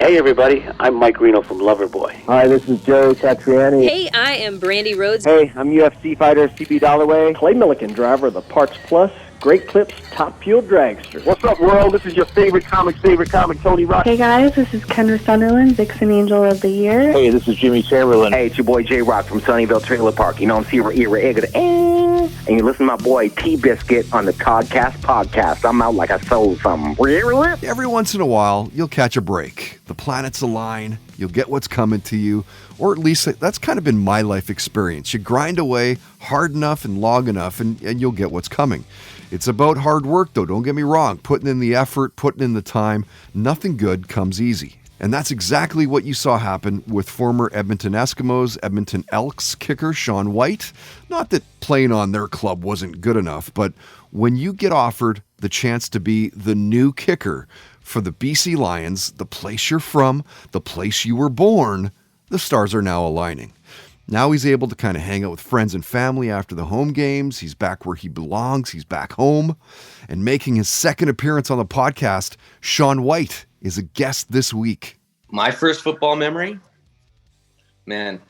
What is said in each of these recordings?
Hey everybody, I'm Mike Reno from Loverboy. Hi, this is Joe Satriani. Hey, I am Brandy Rhodes. Hey, I'm UFC fighter CB Dollaway. Clay Milliken, driver of the Parts Plus, Great Clips, Top Fuel Dragster. What's up, world? This is your favorite comic, Tony Rock. Hey guys, this is Kendra Sunderland, Vixen Angel of the Year. Hey, this is Jimmy Chamberlain. Hey, it's your boy J-Rock from Sunnyvale Trailer Park. You know, I'm Sierra Era Egg, and you listen to my boy T-Biscuit on the Toddcast podcast. I'm out like I sold something. Every once in a while, you'll catch a break. The planets align, you'll get what's coming to you, or at least that's kind of been my life experience. You grind away hard enough and long enough, and you'll get what's coming. It's about hard work, though, don't get me wrong. Putting in the effort, putting in the time, nothing good comes easy. And that's exactly what you saw happen with former Edmonton Eskimos, Edmonton Elks kicker Shaun Whyte. Not that playing on their club wasn't good enough, but when you get offered the chance to be the new kicker for the BC Lions, the place you're from, the place you were born, the stars are now aligning. Now he's able to kind of hang out with friends and family after the home games. He's back where he belongs. He's back home. And making his second appearance on the podcast, Shaun Whyte is a guest this week. My first football memory? Man,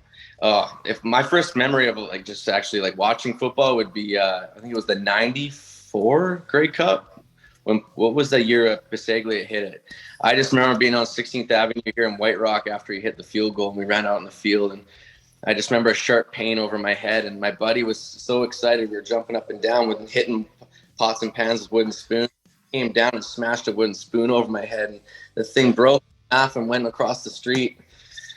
if my first memory of just actually watching football would be, I think it was the 94 Grey Cup. What was the year Biseglia hit it? I just remember being on 16th Avenue here in White Rock after he hit the field goal, and we ran out on the field, and I just remember a sharp pain over my head, and my buddy was so excited. We were jumping up and down with hitting pots and pans with wooden spoons. Came down and smashed a wooden spoon over my head, and the thing broke in half and went across the street.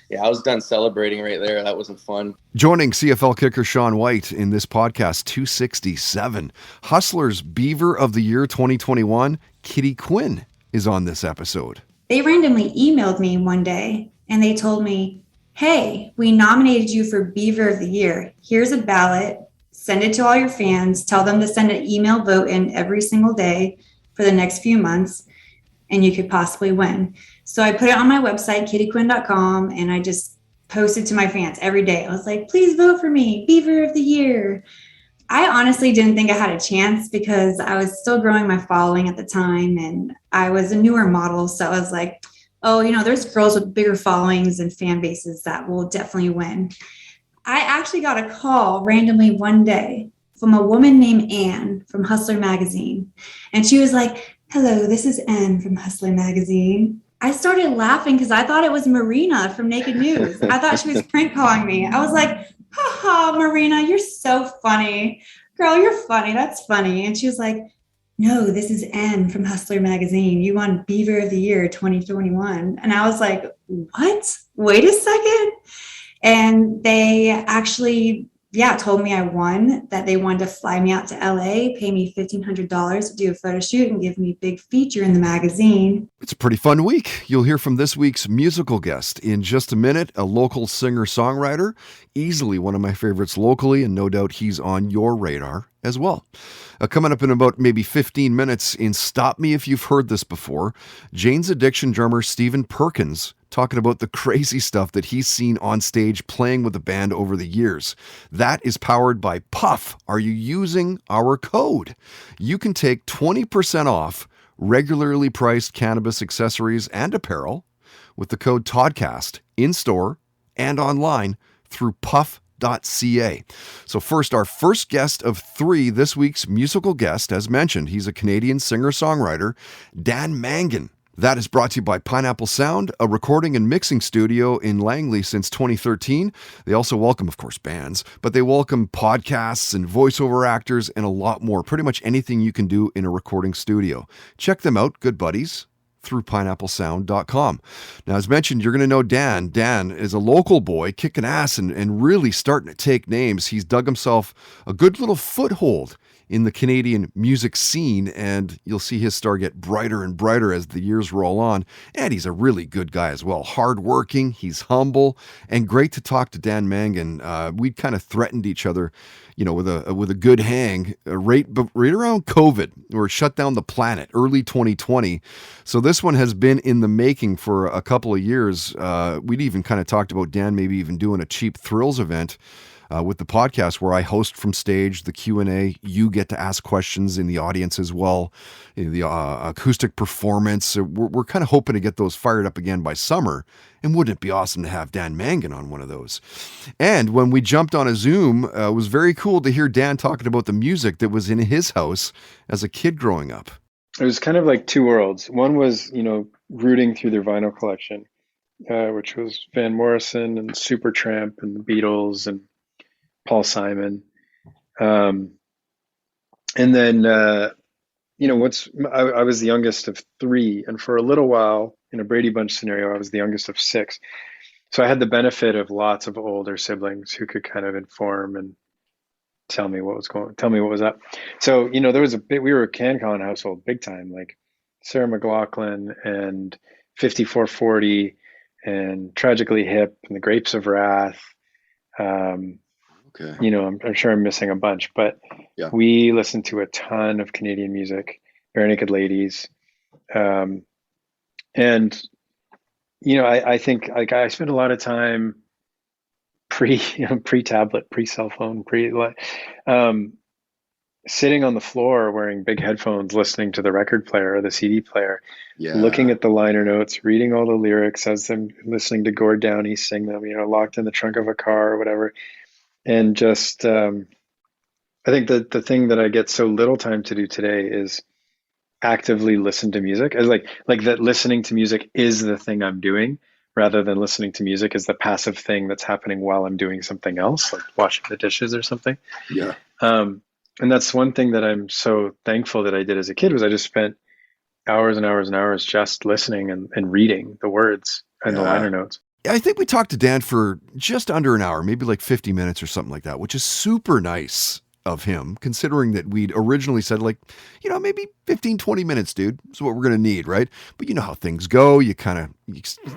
Yeah, I was done celebrating right there. That wasn't fun. Joining CFL kicker Shaun Whyte in this podcast 267, Hustler's Beaver of the Year 2021, Kitty Quinn, is on this episode. They randomly emailed me one day, and they told me, hey, we nominated you for Beaver of the Year. Here's a ballot. Send it to all your fans. Tell them to send an email vote in every single day for the next few months, and you could possibly win. So I put it on my website, kittyquinn.com, and I just posted to my fans every day. I was like, please vote for me, Beaver of the Year. I honestly didn't think I had a chance because I was still growing my following at the time, and I was a newer model. So I was like, oh, there's girls with bigger followings and fan bases that will definitely win. I actually got a call randomly one day from a woman named Anne from Hustler Magazine. And she was like, hello, this is Anne from Hustler Magazine. I started laughing because I thought it was Marina from Naked News. I thought she was prank calling me. I was like, haha, Marina, you're so funny. Girl, you're funny. That's funny. And she was like, no, this is Anne from Hustler Magazine. You won Beaver of the Year 2021. And I was like, what? Wait a second. And they actually, told me I won, that they wanted to fly me out to LA, pay me $1,500 to do a photo shoot and give me a big feature in the magazine. It's a pretty fun week. You'll hear from this week's musical guest in just a minute, a local singer-songwriter, easily one of my favorites locally, and no doubt he's on your radar as well. Coming up in about maybe 15 minutes in Stop Me If You've Heard This Before, Jane's Addiction drummer Stephen Perkins talking about the crazy stuff that he's seen on stage playing with the band over the years. That is powered by Puff. Are you using our code? You can take 20% off regularly priced cannabis accessories and apparel with the code TODCAST in-store and online through puff.ca. So first, our first guest of three, this week's musical guest, as mentioned, he's a Canadian singer-songwriter, Dan Mangan. That is brought to you by Pineapple Sound, a recording and mixing studio in Langley since 2013. They also welcome, of course, bands, but they welcome podcasts and voiceover actors and a lot more. Pretty much anything you can do in a recording studio. Check them out, good buddies, through pineapplesound.com. Now, as mentioned, you're going to know Dan. Dan is a local boy kicking ass and really starting to take names. He's dug himself a good little foothold in the Canadian music scene, and you'll see his star get brighter and brighter as the years roll on. And he's a really good guy as well. Hardworking, he's humble, and great to talk to Dan Mangan. We kind of threatened each other, with a good hang right around COVID, or shut down the planet, early 2020. So this one has been in the making for a couple of years. We'd even kind of talked about Dan maybe even doing a Cheap Thrills event with the podcast where I host from stage, the Q&A. You get to ask questions in the audience as well. The acoustic performance. We're kind of hoping to get those fired up again by summer. And wouldn't it be awesome to have Dan Mangan on one of those? And when we jumped on a Zoom, it was very cool to hear Dan talking about the music that was in his house as a kid growing up. It was kind of like two worlds. One was, rooting through their vinyl collection, which was Van Morrison and Supertramp and the Beatles and Paul Simon. And then, I was the youngest of three. And for a little while, in a Brady Bunch scenario, I was the youngest of six. So I had the benefit of lots of older siblings who could kind of inform and tell me what was up. So, there was we were a CanCon household big time, like Sarah McLachlan and 5440 and Tragically Hip and the Grapes of Wrath. Okay. I'm sure I'm missing a bunch, but yeah. We listened to a ton of Canadian music, Bare Naked Ladies. I think like I spent a lot of time pre-tablet, pre-cell phone, sitting on the floor wearing big headphones, listening to the record player or the CD player, looking at the liner notes, reading all the lyrics as I'm listening to Gord Downie sing them, locked in the trunk of a car or whatever. And just, I think that the thing that I get so little time to do today is actively listen to music. As like that listening to music is the thing I'm doing, rather than listening to music as the passive thing that's happening while I'm doing something else, like washing the dishes or something. Yeah. And that's one thing that I'm so thankful that I did as a kid was I just spent hours and hours and hours just listening and reading the words and the liner notes. I think we talked to Dan for just under an hour, maybe like 50 minutes or something like that, which is super nice of him, considering that we'd originally said maybe 15, 20 minutes, dude, is what we're going to need, right? But you know how things go.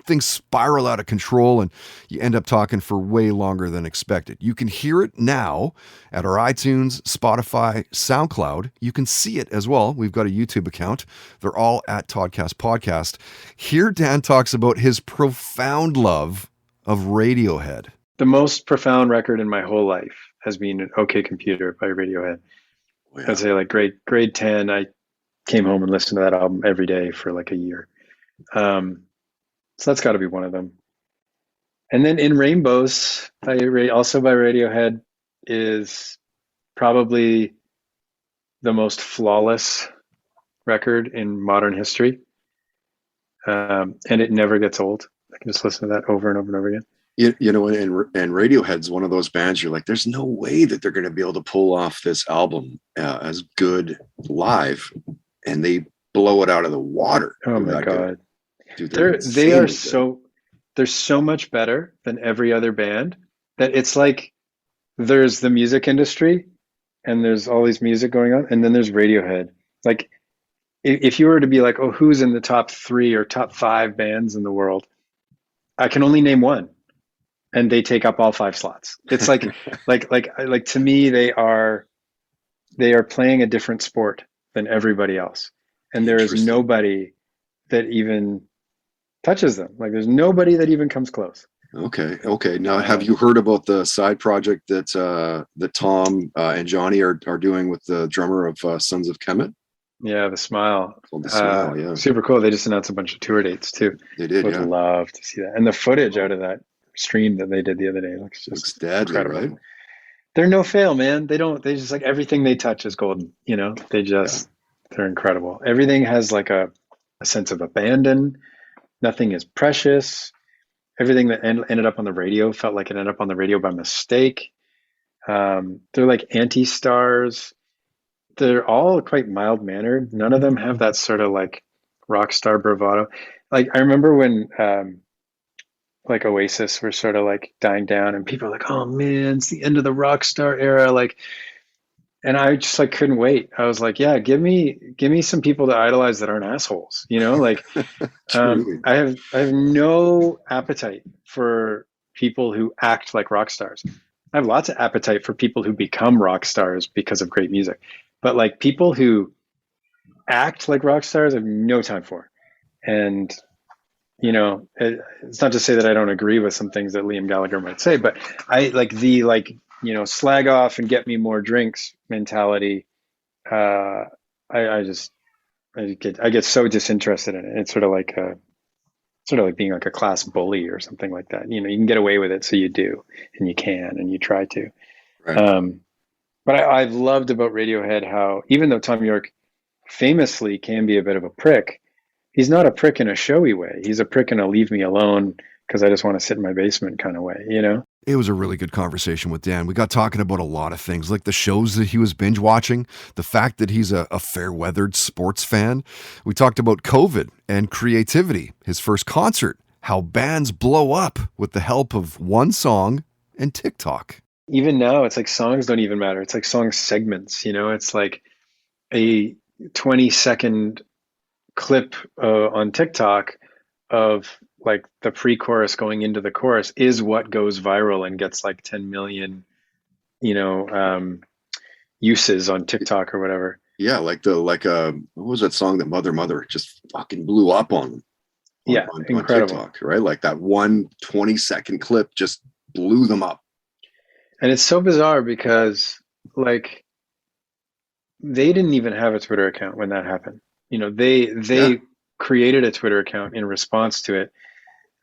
Things spiral out of control and you end up talking for way longer than expected. You can hear it now at our iTunes, Spotify, SoundCloud. You can see it as well. We've got a YouTube account. They're all at Toddcast Podcast. Here, Dan talks about his profound love of Radiohead. The most profound record in my whole life has been an OK Computer by Radiohead. Yeah. I'd say like grade 10, I came home and listened to that album every day for like a year. So that's got to be one of them. And then In Rainbows, also by Radiohead, is probably the most flawless record in modern history. And it never gets old. I can just listen to that over and over and over again. And Radiohead's one of those bands you're like, there's no way that they're going to be able to pull off this album as good live, and they blow it out of the water. Oh my God. Dude, they're so much better than every other band that it's like there's the music industry and there's all these music going on, and then there's Radiohead. Like if you were to be like, oh, who's in the top 3 or top 5 bands in the world, I can only name one. And they take up all 5 slots. It's like to me, they are playing a different sport than everybody else. And there is nobody that even touches them. Like there's nobody that even comes close. Okay. Now, have you heard about the side project that Tom and Johnny are doing with the drummer of Sons of Kemet? Yeah, the Smile. The Smile, yeah. Super cool. They just announced a bunch of tour dates too. They did. Would love to see that. And the footage out of that stream that they did the other day looks deadly, incredible. Right? They're no fail, man. They just like everything they touch is golden. They're incredible. Everything has like a sense of abandon. Nothing is precious. Everything that ended up on the radio felt like it ended up on the radio by mistake. They're like anti-stars. They're all quite mild-mannered. None of them have that sort of like rock star bravado. Like I remember when like Oasis were sort of like dying down and people were like, oh man, it's the end of the rock star era. Like, and I just like couldn't wait. I was like, yeah, give me some people to idolize that aren't assholes, like I have no appetite for people who act like rock stars. I have lots of appetite for people who become rock stars because of great music, but like people who act like rock stars, I have no time for. And it's not to say that I don't agree with some things that Liam Gallagher might say, but I like the slag off and get me more drinks mentality, I get so disinterested in it. It's sort of like being like a class bully or something like that. You can get away with it, so you do, and you can, and you try to. Right. But I've loved about Radiohead how, even though Tom York famously can be a bit of a prick, he's not a prick in a showy way. He's a prick in a leave me alone because I just want to sit in my basement kind of way, It was a really good conversation with Dan. We got talking about a lot of things, like the shows that he was binge watching, the fact that he's a fair-weathered sports fan. We talked about COVID and creativity, his first concert, how bands blow up with the help of one song and TikTok. Even now, it's like songs don't even matter. It's like song segments, it's like a 20-second clip on TikTok of like the pre-chorus going into the chorus is what goes viral and gets like 10 million, uses on TikTok or whatever. Yeah, like what was that song that Mother just fucking blew up on incredible. TikTok, right? Like that 20-second clip just blew them up. And it's so bizarre because like they didn't even have a Twitter account when that happened. They created a Twitter account in response to it.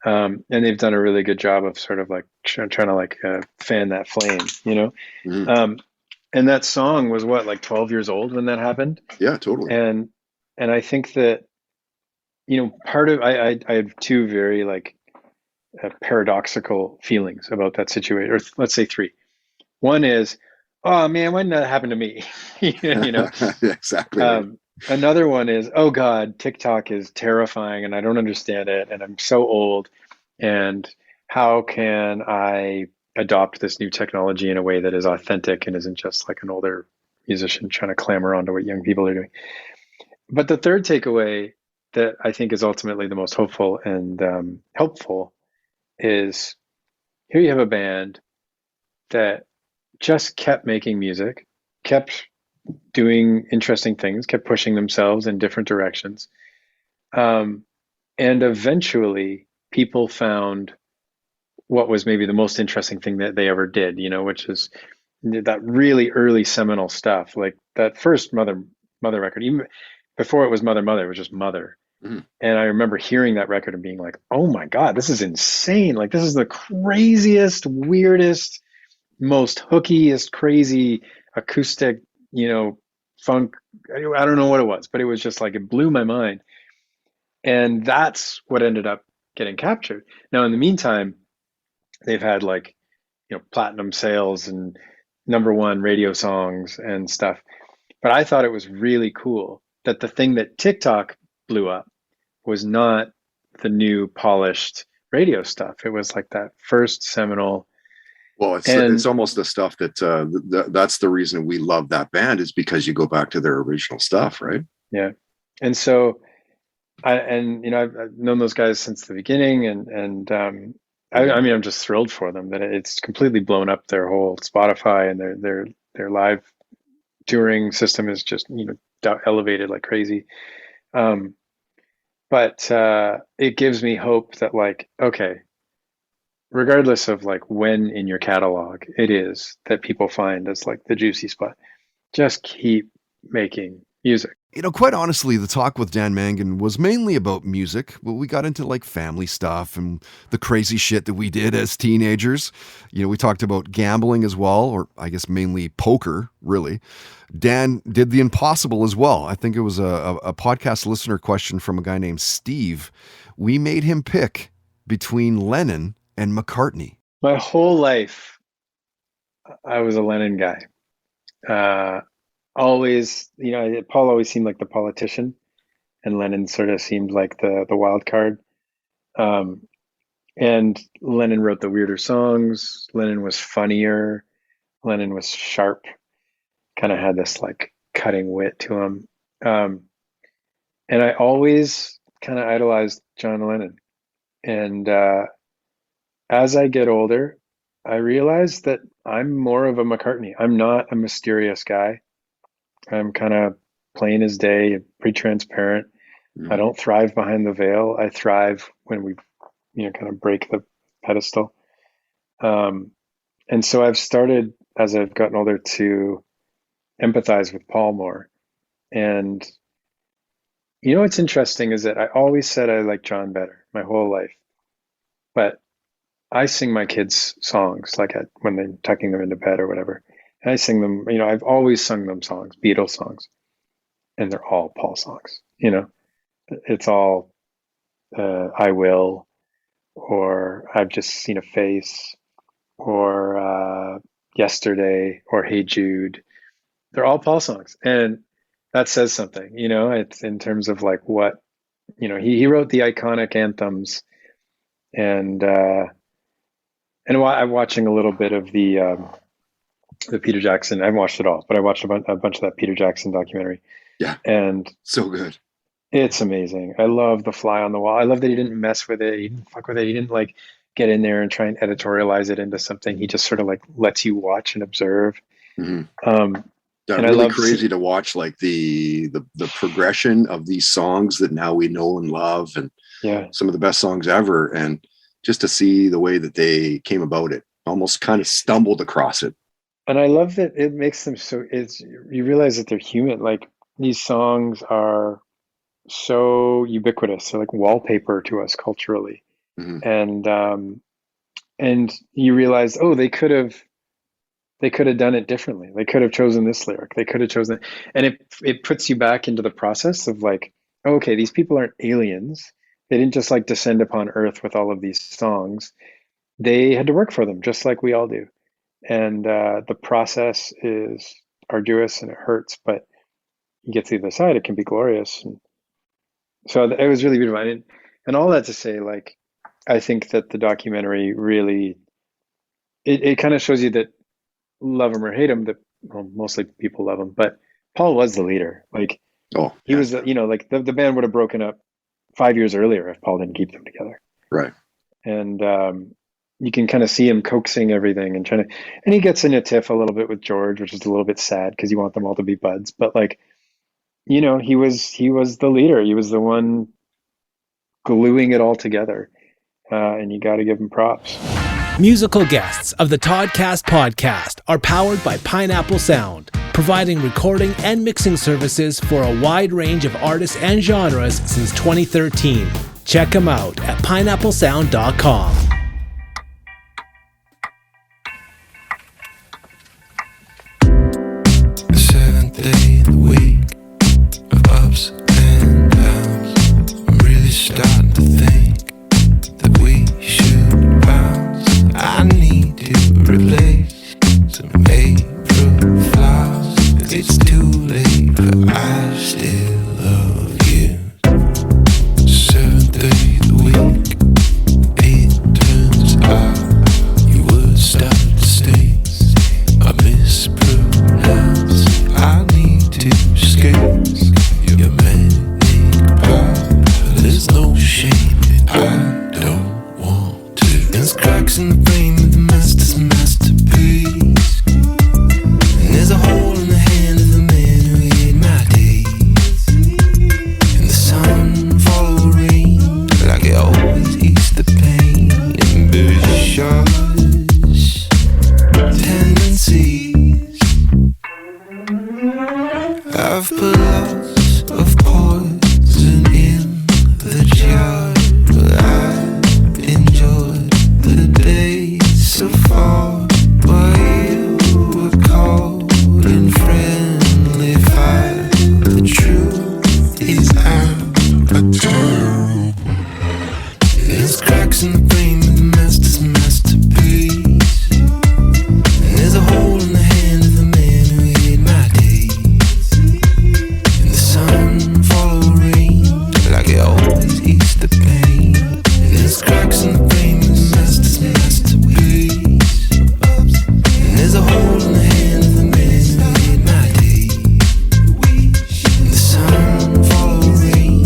And they've done a really good job of sort of like trying to like fan that flame, Mm-hmm. And that song was like 12 years old when that happened. Yeah, totally. And I think that, part of, I have two very like paradoxical feelings about that situation, or let's say three. One is, oh man, why didn't that happen to me? Exactly. Another one is, oh God, TikTok is terrifying and I don't understand it and I'm so old. And how can I adopt this new technology in a way that is authentic and isn't just like an older musician trying to clamor onto what young people are doing? But the third takeaway that I think is ultimately the most hopeful and helpful is, here you have a band that just kept making music, kept doing interesting things, kept pushing themselves in different directions. And eventually people found what was maybe the most interesting thing that they ever did, which is that really early seminal stuff, like that first Mother record. Even before it was Mother, it was just Mother. Mm-hmm. And I remember hearing that record and being like, oh my God, this is insane. Like, this is the craziest, weirdest, most hookiest, crazy acoustic, funk. I don't know what it was, but it was just like, it blew my mind. And that's what ended up getting captured. Now, in the meantime, they've had like, platinum sales and #1 radio songs and stuff. But I thought it was really cool that the thing that TikTok blew up was not the new polished radio stuff. It was like that first seminal. Well, it's almost the stuff that that's the reason we love that band, is because you go back to their original stuff, right? Yeah. And so I've known those guys since the beginning, and I mean, I'm just thrilled for them that it's completely blown up their whole Spotify, and their live touring system is just elevated like crazy. But it gives me hope that, like, okay, regardless of like when in your catalog it is that people find as like the juicy spot, just keep making music. Quite honestly, the talk with Dan Mangan was mainly about music. Well, we got into like family stuff and the crazy shit that we did as teenagers. We talked about gambling as well, or I guess mainly poker, really. Dan did the impossible as well. I think it was a podcast listener question from a guy named Steve. We made him pick between Lennon and McCartney. My whole life, I was a Lennon guy. Always, Paul always seemed like the politician, and Lennon sort of seemed like the wild card. And Lennon wrote the weirder songs. Lennon was funnier. Lennon was sharp, kind of had this like cutting wit to him. And I always kind of idolized John Lennon. And as I get older, I realize that I'm more of a McCartney. I'm not a mysterious guy. I'm kind of plain as day, pretty transparent. I don't thrive behind the veil. I thrive when we, kind of break the pedestal. And so I've started as I've gotten older to empathize with Paul more. And you know what's interesting is that I always said I liked John better my whole life, but I sing my kids songs like when they're tucking them into bed or whatever. And I sing them, you know, I've always sung them songs, Beatles songs, and they're all Paul songs. You know, it's all I Will, or I've Just Seen a Face, or Yesterday, or Hey Jude. They're all Paul songs, and that says something. You know, it's in terms of like what, you know, he wrote the iconic anthems, and I'm watching a little bit of the Peter Jackson. I haven't watched it all, but I watched a bunch of that Peter Jackson documentary. Yeah, and so good. It's amazing. I love The Fly on the Wall. I love that he didn't mess with it. He didn't fuck with it. He didn't like get in there and try and editorialize it into something. He just sort of like lets you watch and observe. Mm-hmm. And really crazy to watch, like the progression of these songs that now we know and love, and some of the best songs ever. And just to see the way that they came about it, almost kind of stumbled across it. And I love that it makes them so, you realize that they're human. Like these songs are so ubiquitous. They're like wallpaper to us culturally. Mm-hmm. And you realize, oh, they could have done it differently. They could have chosen this lyric. They could have chosen it. And it puts you back into the process of like, okay, these people aren't aliens. They didn't just like descend upon earth with all of these songs. They had to work for them just like we all do. And the process is arduous and it hurts, but you get to the other side, it can be glorious. And so it was really beautiful. And all that to say, like, I think that the documentary really, it kind of shows you that love him or hate him, that mostly people love him, but Paul was the leader. Like, he was, you know, like the band would have broken up 5 years earlier if Paul didn't keep them together. Right. And you can kind of see him coaxing everything and and he gets in a tiff a little bit with George, which is a little bit sad because you want them all to be buds. But like, you know, he was the leader. He was the one gluing it all together. And you got to give him props. Musical guests of the Toddcast podcast are powered by Pineapple Sound, providing recording and mixing services for a wide range of artists and genres since 2013. Check them out at pineapplesound.com. Day the week of ups and downs. I'm really starting to think that we should bounce. I need to replace some April flowers. It's too late, but I still love you. 7th day of the week, it turns out you would start to stay. I mispronounce. I need to escape your manic power. There's no shame, I don't want to. There's cracks in the frame of the master's masterpiece, and there's a hole in the hand of the man who hid my days. And the sun follow rain, like it always eats the pain. Ambitious tendencies. I've put lots of poison in the jar, but I've enjoyed the days so far. While you were cold and friendly fire, the truth is I'm a terrible. There's cracks in the frame of the master's masterpiece, and there's a hole in the hand of the man who hid my days. Follow rain, like it always eats the pain. And there's cracks in the frame of the master's masterpiece, and there's a hole in the hand of the man who hid my days. And the sun follow rain,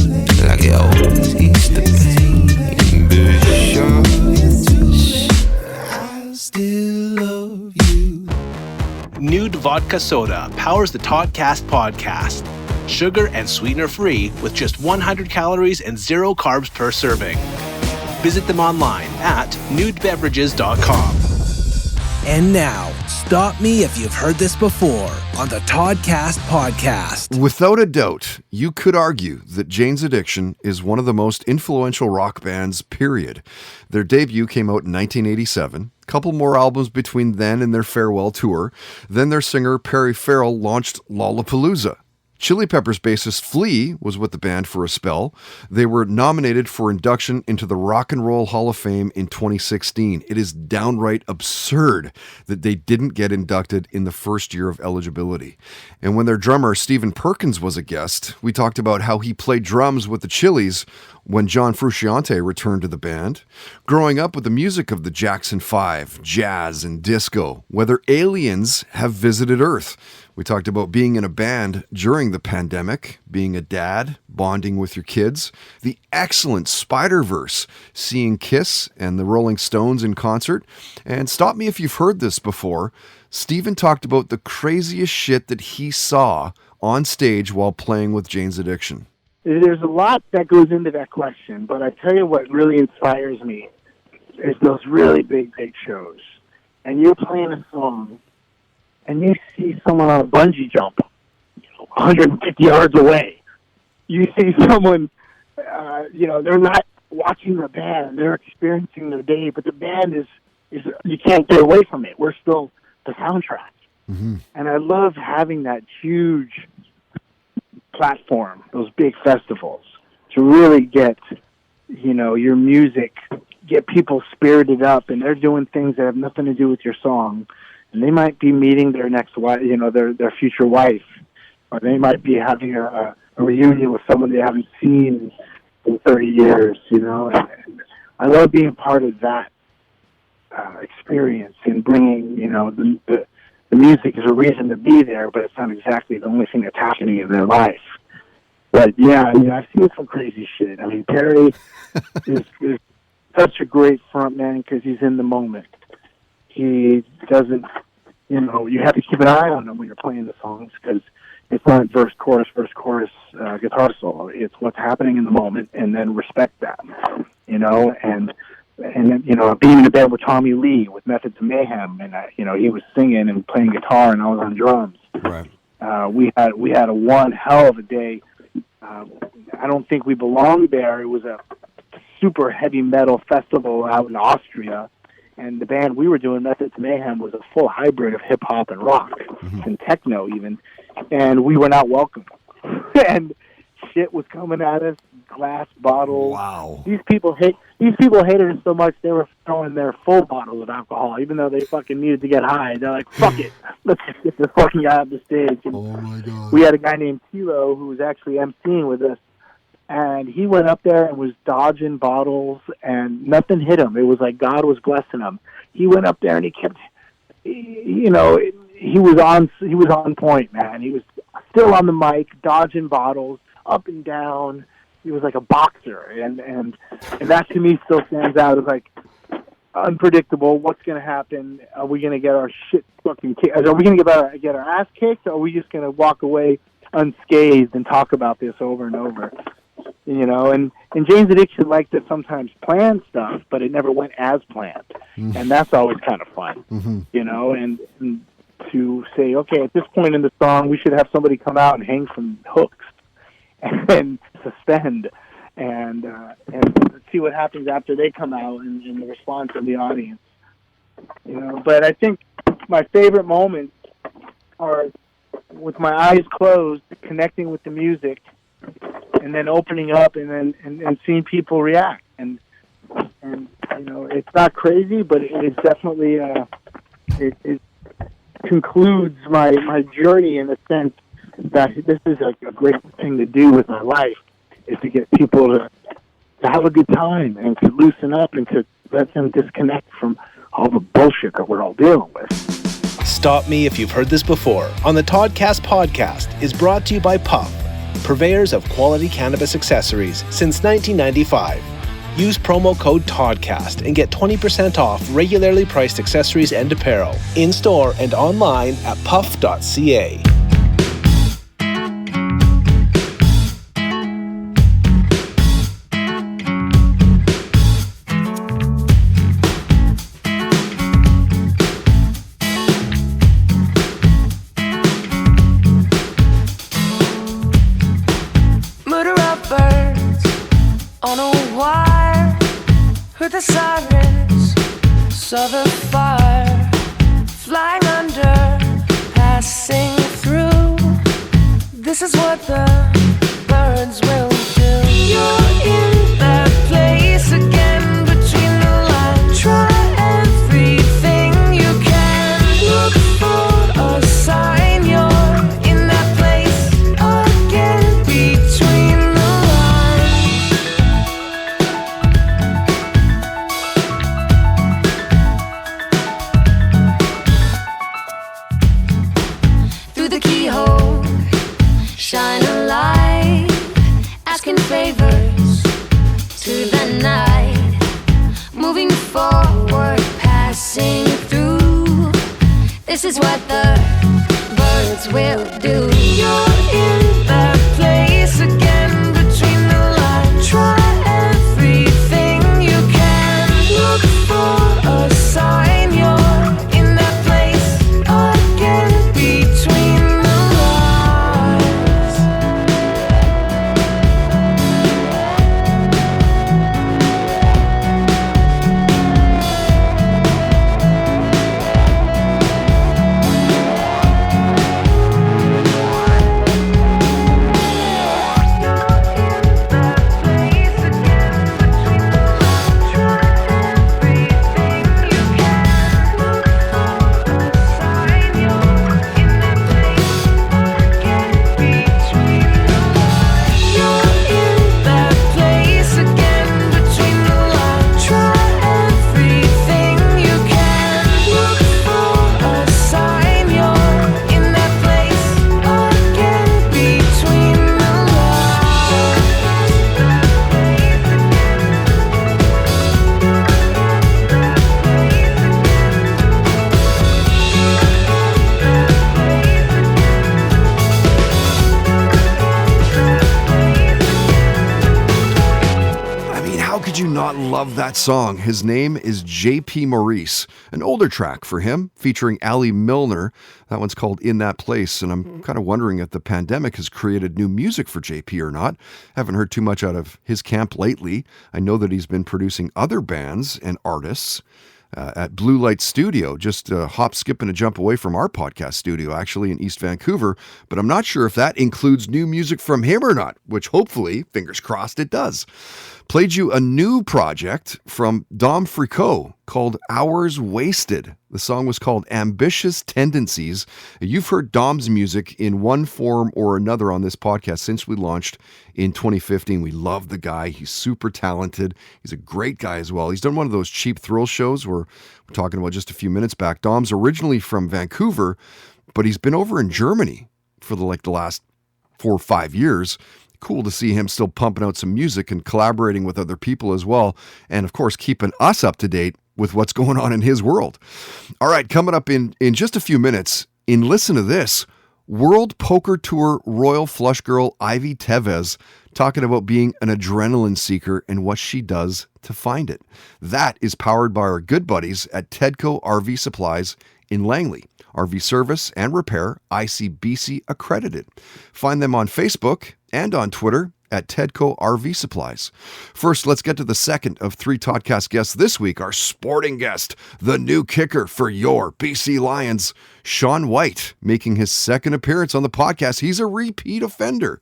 like it always eats the pain. Ambitious, I still love you. Nude Vodka Soda powers the Toddcast podcast. Sugar and sweetener free with just 100 calories and 0 carbs per serving. Visit them online at nudebeverages.com. And now, Stop me if you've heard this before on the Toddcast podcast. Without a doubt, you could argue that Jane's Addiction is one of the most influential rock bands, period. Their debut came out in 1987. Couple more albums between then and their farewell tour. Then their singer Perry Farrell launched Lollapalooza. Chili Peppers bassist Flea was with the band for a spell. They were nominated for induction into the Rock and Roll Hall of Fame in 2016. It is downright absurd that they didn't get inducted in the first year of eligibility. And when their drummer Stephen Perkins was a guest, we talked about how he played drums with the Chili's when John Frusciante returned to the band. Growing up with the music of the Jackson 5, jazz and disco, whether aliens have visited Earth. We talked about being in a band during the pandemic, being a dad, bonding with your kids, the excellent Spider-Verse, seeing Kiss and the Rolling Stones in concert. And stop me if you've heard this before, Stephen talked about the craziest shit that he saw on stage while playing with Jane's Addiction. There's a lot that goes into that question, but I tell you what really inspires me is those really big shows. And you're playing a song, and you see someone on a bungee jump 150 yards away. You see someone, they're not watching the band. They're experiencing their day, but the band is you can't get away from it. We're still the soundtrack. Mm-hmm. And I love having that huge platform, those big festivals, to really get, your music, get people spirited up, and they're doing things that have nothing to do with your song. And they might be meeting their next wife, their future wife, or they might be having a reunion with someone they haven't seen in 30 years, And I love being part of that experience and bringing, the music is a reason to be there, but it's not exactly the only thing that's happening in their life. But yeah, I've seen some crazy shit. I mean, Perry is such a great front man because he's in the moment. He doesn't, you have to keep an eye on him when you're playing the songs because it's not verse, chorus, guitar solo. It's what's happening in the moment, and then respect that, and being in the band with Tommy Lee with Methods of Mayhem, and he was singing and playing guitar, and I was on drums. Right. We had a one hell of a day. I don't think we belonged there. It was a super heavy metal festival out in Austria. And the band we were doing, Methods of Mayhem, was a full hybrid of hip-hop and rock, and techno even, and we were not welcome. And shit was coming at us, glass bottles. Wow. These people hated us so much they were throwing their full bottles of alcohol, even though they fucking needed to get high. They're like, fuck it, let's just get this fucking guy off the stage. And oh my God. We had a guy named Tilo who was actually emceeing with us. And he went up there and was dodging bottles, and nothing hit him. It was like God was blessing him. He went up there and he kept, he was on point, man. He was still on the mic, dodging bottles up and down. He was like a boxer, and that to me still stands out as like unpredictable. What's going to happen? Are we going to get our shit fucking kicked? Are we going to get our ass kicked? Or are we just going to walk away unscathed and talk about this over and over? And Jane's Addiction liked to sometimes plan stuff, but it never went as planned. Mm-hmm. And that's always kind of fun, and to say, okay, at this point in the song, we should have somebody come out and hang from hooks and suspend and see what happens after they come out and the response of the audience. But I think my favorite moments are with my eyes closed, connecting with the music, and then opening up and seeing people react. And it's not crazy, but it's definitely it concludes my journey in the sense that this is a great thing to do with my life, is to get people to have a good time and to loosen up and to let them disconnect from all the bullshit that we're all dealing with. Stop Me If You've Heard This Before on the Toddcast podcast is brought to you by Puff, purveyors of quality cannabis accessories since 1995. Use promo code TODCAST and get 20% off regularly priced accessories and apparel in-store and online at puff.ca. sirens, saw the fire flying under, passing through. This is what the birds will do. You're in that place again between the lines. Try everything you can. Look for a sign. You're in that place again between the lines. Through the keyhole, shine a light, asking favors to the night, moving forward, passing through. This is what the birds will do. You're in that place again between the lines. Try everything you can. Look for a sign. You're in that place again between the lines. Love that song. His name is J.P. Maurice. An older track for him, featuring Ali Milner. That one's called In That Place, and I'm kind of wondering if the pandemic has created new music for JP or not. Haven't heard too much out of his camp lately. I know that he's been producing other bands and artists at Blue Light Studio, just a hop, skip, and a jump away from our podcast studio, actually, in East Vancouver. But I'm not sure if that includes new music from him or not, which hopefully, fingers crossed, it does. Played you a new project from Dom Fricot called Hours Wasted. The song was called Ambitious Tendencies. You've heard Dom's music in one form or another on this podcast since we launched in 2015. We love the guy. He's super talented. He's a great guy as well. He's done one of those cheap thrill shows we're talking about just a few minutes back. Dom's originally from Vancouver, but he's been over in Germany for the last 4 or 5 years. Cool to see him still pumping out some music and collaborating with other people as well. And of course, keeping us up to date with what's going on in his world. All right, coming up in just a few minutes, listen to this, World Poker Tour Royal Flush Girl Ivy Tevez talking about being an adrenaline seeker and what she does to find it. That is powered by our good buddies at Tedco RV Supplies in Langley. RV service and repair, ICBC accredited. Find them on Facebook and on Twitter at Tedco RV Supplies. First, let's get to the second of 3 Toddcast guests this week, our sporting guest, the new kicker for your BC Lions, Sean Whyte, making his second appearance on the podcast. He's a repeat offender.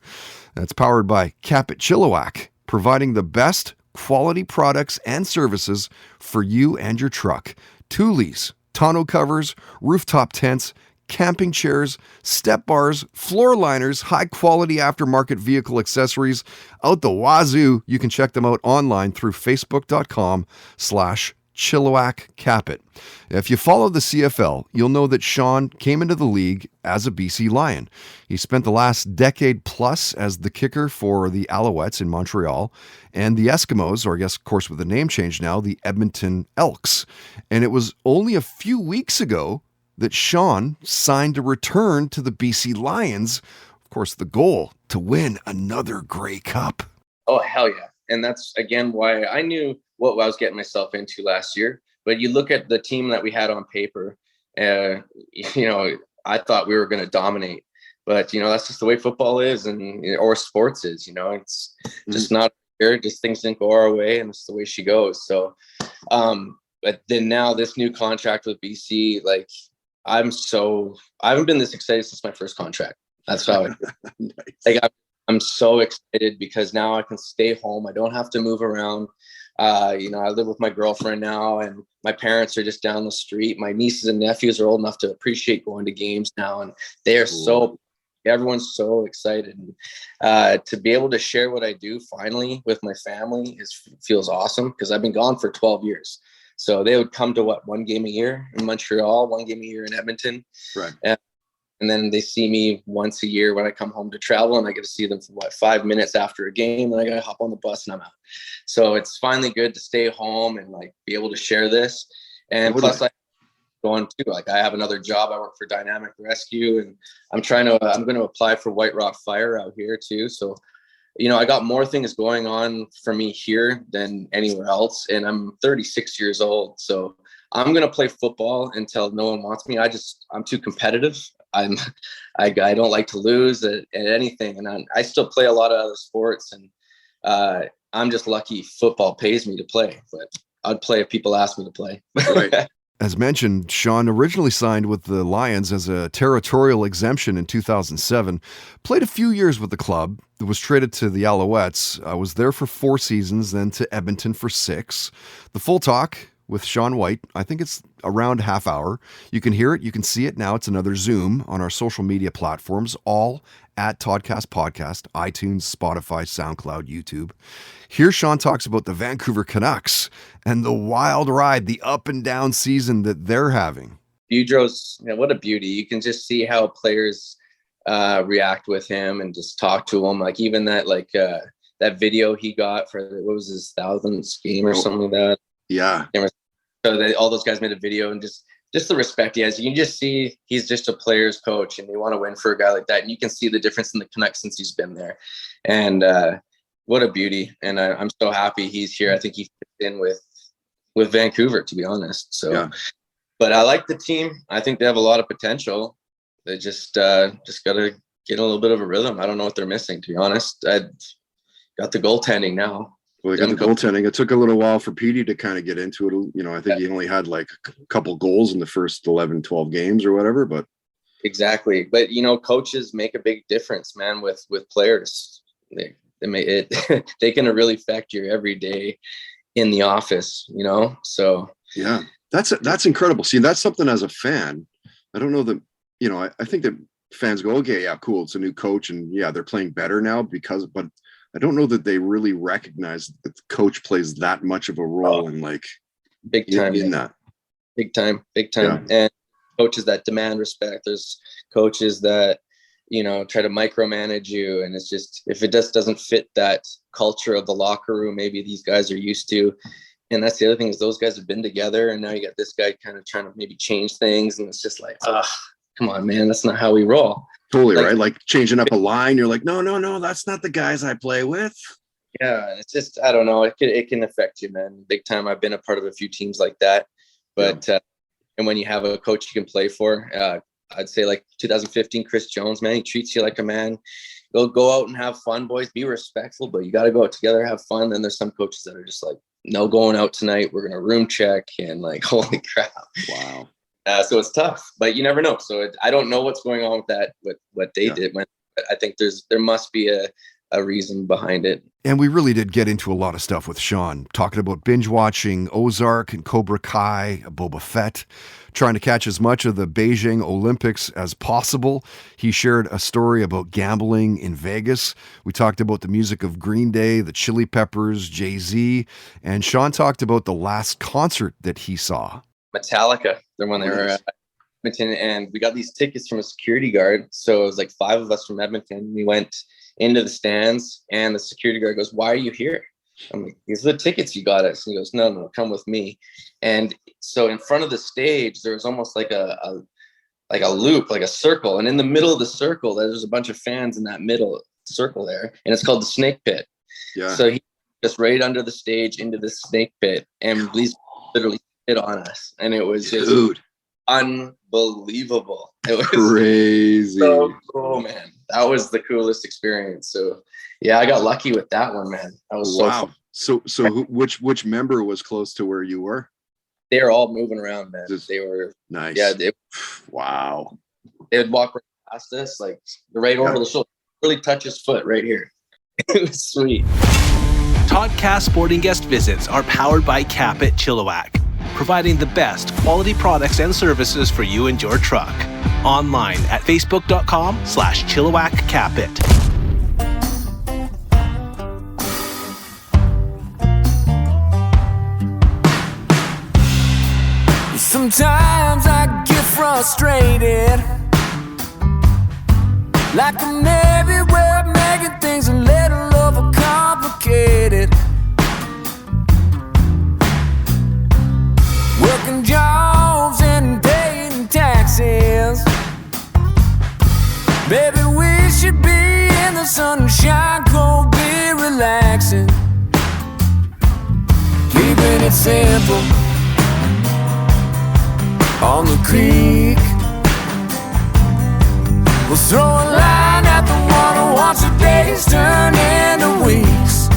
That's powered by Capit Chilliwack, providing the best quality products and services for you and your truck. Thule's, tonneau covers, rooftop tents, camping chairs, step bars, floor liners, high quality aftermarket vehicle accessories out the wazoo. You can check them out online through facebook.com/Chilliwack Capit. If you follow the CFL, you'll know that Sean came into the league as a BC Lion. He spent the last decade plus as the kicker for the Alouettes in Montreal and the Eskimos, or I guess, of course, with the name change now, the Edmonton Elks. And it was only a few weeks ago that Sean signed to return to the BC Lions. Of course, the goal to win another Grey Cup. Oh, hell yeah. And that's, again, why I knew what I was getting myself into last year. But you look at the team that we had on paper, I thought we were going to dominate. But, that's just the way football is or sports is, it's just not fair. Just things didn't go our way, and it's the way she goes. So But then now this new contract with BC, like I haven't been this excited since my first contract. That's how nice. I'm so excited because now I can stay home. I don't have to move around. I live with my girlfriend now, and my parents are just down the street. My nieces and nephews are old enough to appreciate going to games now, and they are everyone's so excited. And, to be able to share what I do finally with my family feels awesome because I've been gone for 12 years. So they would come to one game a year in Montreal, one game a year in Edmonton. Right. And then they see me once a year when I come home to travel, and I get to see them for 5 minutes after a game. And I got to hop on the bus and I'm out. So it's finally good to stay home and like be able to share this. And plus I going too, like I have another job. I work for Dynamic Rescue, and I'm going to apply for White Rock Fire out here too. So, I got more things going on for me here than anywhere else. And I'm 36 years old. So I'm going to play football until no one wants me. I'm too competitive. I don't like to lose at anything. And I still play a lot of other sports, and I'm just lucky football pays me to play, but I'd play if people ask me to play. Right. As mentioned, Sean originally signed with the Lions as a territorial exemption in 2007, played a few years with the club, was traded to the Alouettes, was there for 4 seasons, then to Edmonton for 6. The Full Talk with Sean Whyte, I think it's around half hour. You can hear it, you can see it now. It's another Zoom on our social media platforms, all at Toddcast Podcast, iTunes, Spotify, SoundCloud, YouTube. Here Sean talks about the Vancouver Canucks and the wild ride, the up and down season that they're having. Boudreaux's, what a beauty. You can just see how players react with him and just talk to him. Like even that, that video he got for, what was his 1000th game or something like that. Yeah. So all those guys made a video, and just the respect he has. You can just see he's just a player's coach, and they want to win for a guy like that. And you can see the difference in the Canucks since he's been there. And what a beauty. And I'm so happy he's here. I think he fits in with Vancouver, to be honest. So, yeah. But I like the team. I think they have a lot of potential. They just got to get a little bit of a rhythm. I don't know what they're missing, to be honest. I got the goaltending now. Well, they got the goaltending. It took a little while for Petey to kind of get into it. I think he only had like a couple goals in the first 11, 12 games or whatever, but. Exactly. But, coaches make a big difference, man, with players. They can really affect your every day in the office, so. Yeah, that's incredible. See, that's something as a fan, I don't know that, I think that fans go, okay, yeah, cool. It's a new coach, and yeah, they're playing better now but I don't know that they really recognize that the coach plays that much of a role in big time in that. Big time. Yeah. And coaches that demand respect. There's coaches that, try to micromanage you. And it's just, if it just doesn't fit that culture of the locker room, maybe these guys are used to. And that's the other thing, is those guys have been together, and now you got this guy kind of trying to maybe change things. And it's just like, come on, man, that's not how we roll. Totally, right? Like changing up a line, you're like, no, that's not the guys I play with. Yeah, it's just, I don't know. It can affect you, man. Big time. I've been a part of a few teams like that. But, and when you have a coach you can play for, I'd say like 2015, Chris Jones, man, he treats you like a man. You'll go out and have fun, boys. Be respectful, but you got to go out together, have fun. Then there's some coaches that are just like, no going out tonight. We're going to room check, and like, holy crap. Wow. So it's tough, but you never know. So I don't know what's going on with that, with what they did. I think there must be a reason behind it. And we really did get into a lot of stuff with Sean, talking about binge watching Ozark and Cobra Kai, Boba Fett, trying to catch as much of the Beijing Olympics as possible. He shared a story about gambling in Vegas. We talked about the music of Green Day, the Chili Peppers, Jay-Z, and Sean talked about the last concert that he saw. Metallica. They're when they were at Edmonton, and we got these tickets from a security guard. So it was like 5 of us from Edmonton. We went into the stands, and the security guard goes, "Why are you here?" I'm like, "These are the tickets you got us." And he goes, No, come with me. And so in front of the stage, there was almost like a loop, like a circle. And in the middle of the circle, there's a bunch of fans in that middle circle there. And it's called the Snake Pit. Yeah. So he just right under the stage into the Snake Pit, and these literally hit on us. And it was just unbelievable. It was crazy. So cool, man. That was the coolest experience. So yeah, I got lucky with that one, man. That was so fun. So which member was close to where you were? They were all moving around, man. They were nice. Yeah, wow. They would walk right past us, like right over the shoulder, really touch his foot right here. It was sweet. Toddcast Sporting Guest visits are powered by Capit Chilliwack, providing the best quality products and services for you and your truck. Online at facebook.com/ChilliwackCapit. Sometimes I get frustrated, like I'm everywhere making things a little overcomplicated. Working jobs and paying taxes. Baby, we should be in the sunshine, cold beer, relaxing, keeping it simple on the creek. We'll throw a line at the water once a day's turn into weeks,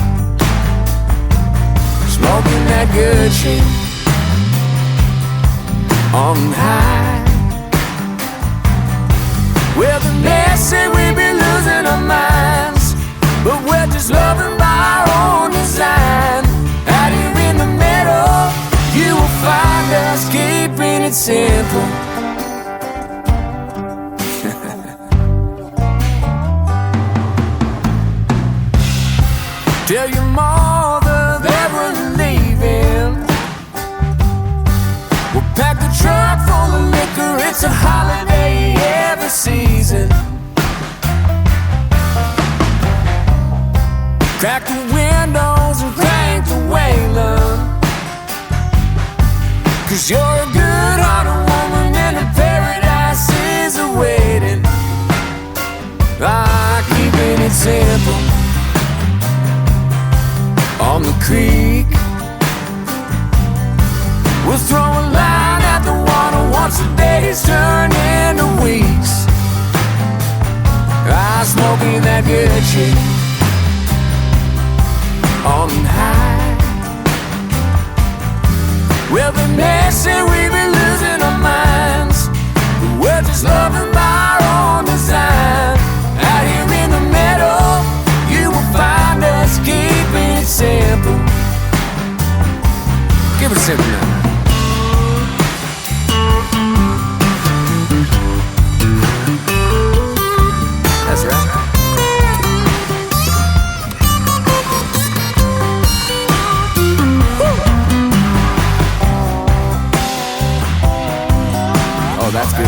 smoking that good shit on high. Well, the next say we be losing our minds, but we're just loving by our own design. Out here in the middle, you will find us keeping it simple. Tell your mother that we're leaving. We'll pack the truck full of liquor. It's a holiday every season. Crack the windows and crank the Wayland, 'cause you're a good-hearted woman and a paradise is awaiting. Keeping it simple on the creek. We'll throw a line at the water once a day's turn into weeks. Smoking that good shit on high. Well, the next day we be losing our minds, but we're just loving by our own design. Out here in the middle, you will find us keeping it simple. Give it a simple now. That's right. Oh, that's good.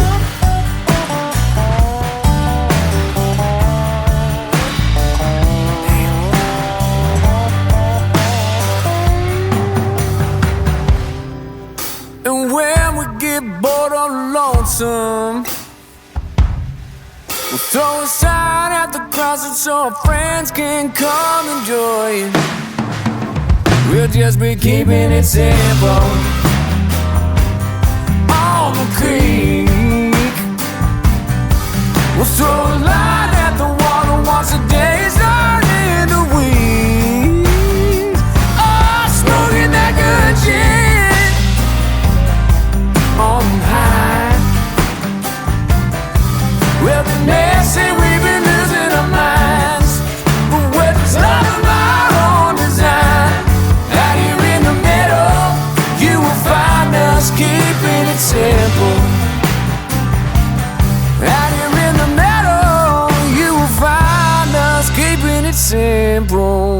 And when we get bored or lonesome, we'll throw a sign at the crossing so our friends can come and join. We'll just be keeping it simple on the creek. We'll throw a line at the water once a day's turn into weeks. Smoking that good shit on high. Well, the next day we've been losing our minds, but we're just loving our own design. Out here in the middle, you will find us keeping it simple. Out here in the middle, you will find us keeping it simple.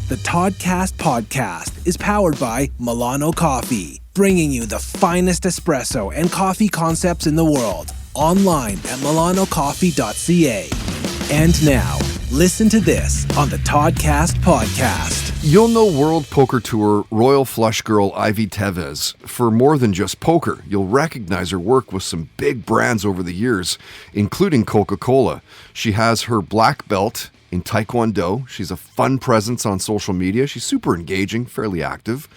The Toddcast podcast is powered by Milano Coffee, bringing you the finest espresso and coffee concepts in the world. Online at milanocoffee.ca. And now, listen to this on the Toddcast podcast. You'll know World Poker Tour Royal Flush Girl Ivy Tevez for more than just poker. You'll recognize her work with some big brands over the years, including Coca-Cola. She has her black belt in Taekwondo. She's a fun presence on social media. She's super engaging, fairly active.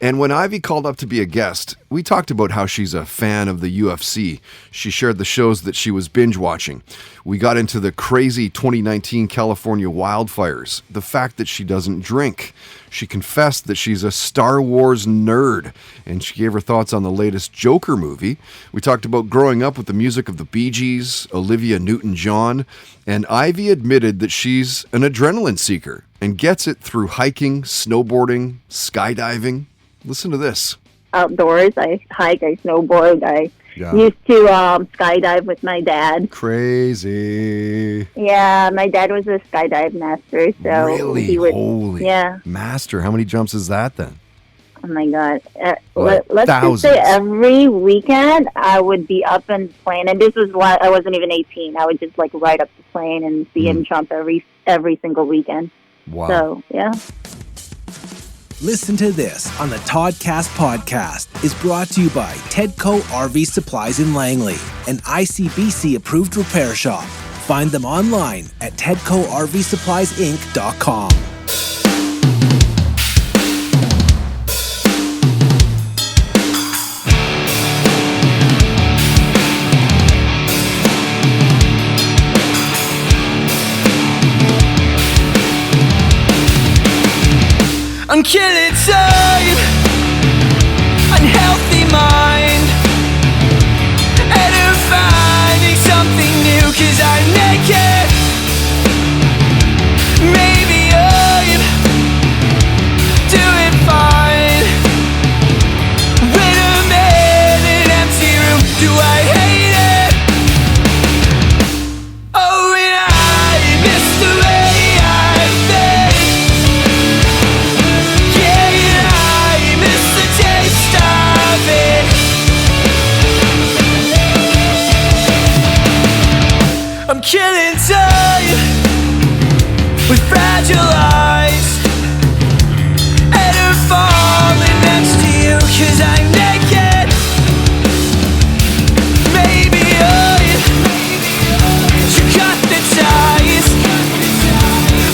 And when Ivy called up to be a guest, we talked about how she's a fan of the UFC. She shared the shows that she was binge watching. We got into the crazy 2019 California wildfires, the fact that she doesn't drink. She confessed that she's a Star Wars nerd, and she gave her thoughts on the latest Joker movie. We talked about growing up with the music of the Bee Gees, Olivia Newton-John, and Ivy admitted that she's an adrenaline seeker and gets it through hiking, snowboarding, skydiving. Listen to this. Outdoors, I hike, I snowboard, I used to skydive with my dad. Crazy. Yeah, my dad was a skydive master, so really? he would. Holy master! How many jumps is that then? Oh my God! Like let's thousands. just say every weekend I would be up and playing, and this was why I wasn't even 18. I would just like ride up the plane and see him jump every single weekend. Wow. So yeah. Listen to this on the Toddcast podcast is brought to you by Tedco RV Supplies in Langley, an ICBC approved repair shop. Find them online at TedcoRVSuppliesInc.com. I'm killing time, unhealthy mind, and I'm finding something new 'cause I'm naked. Maybe I'm doing fine. When I'm in an empty room, do I hate it? Oh, and I miss the way I think. I'm killing time with fragile eyes, and I'm falling next to you 'cause I'm naked. Maybe I should cut the ties.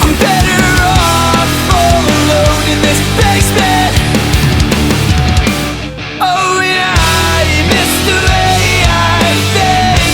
I'm better off all alone in this basement. Oh, and I miss the way I think.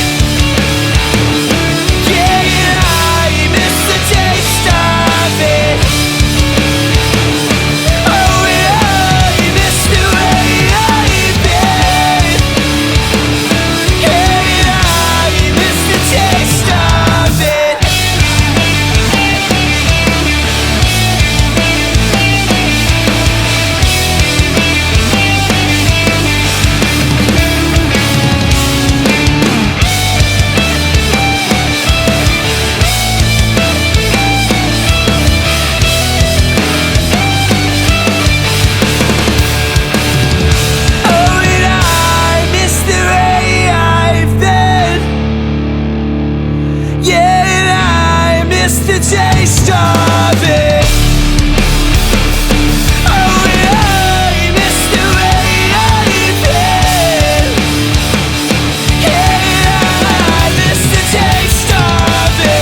Taste of it. Oh, and I miss the way I've been. Yeah, I miss the taste of it.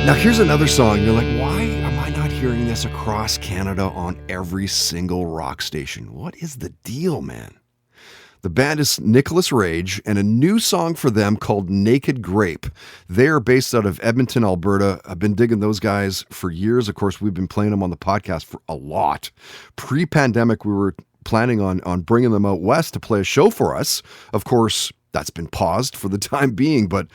Now here's another song. You're like, why am I not hearing this across Canada on every single rock station? What is the deal, man? The band is Nicholas Rage, and a new song for them called Naked Grape. They are based out of Edmonton, Alberta. I've been digging those guys for years. Of course, we've been playing them on the podcast for a lot. Pre-pandemic, we were planning on bringing them out west to play a show for us. Of course, that's been paused for the time being, but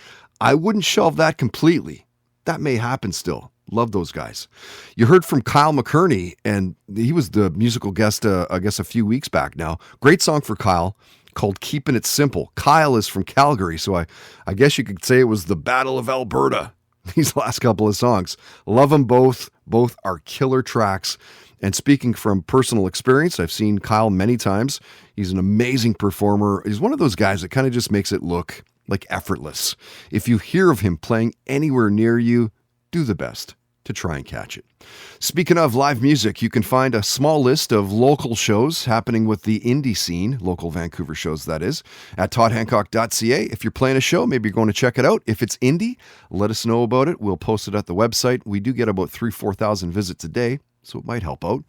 I wouldn't shelve that completely. That may happen still. Love those guys. You heard from Kyle McKerney, and he was the musical guest, I guess, a few weeks back now. Great song for Kyle called Keeping It Simple. Kyle is from Calgary, so I guess you could say it was the Battle of Alberta, these last couple of songs. Love them both. Both are killer tracks. And speaking from personal experience, I've seen Kyle many times. He's an amazing performer. He's one of those guys that kind of just makes it look like effortless. If you hear of him playing anywhere near you, do the best. to try and catch it. Speaking of live music, you can find a small list of local shows happening with the indie scene, local Vancouver shows that is, at toddhancock.ca. If you're playing a show, maybe you're going to check it out. If it's indie, let us know about it. We'll post it at the website. We do get about 3,000-4,000 visits a day, so it might help out.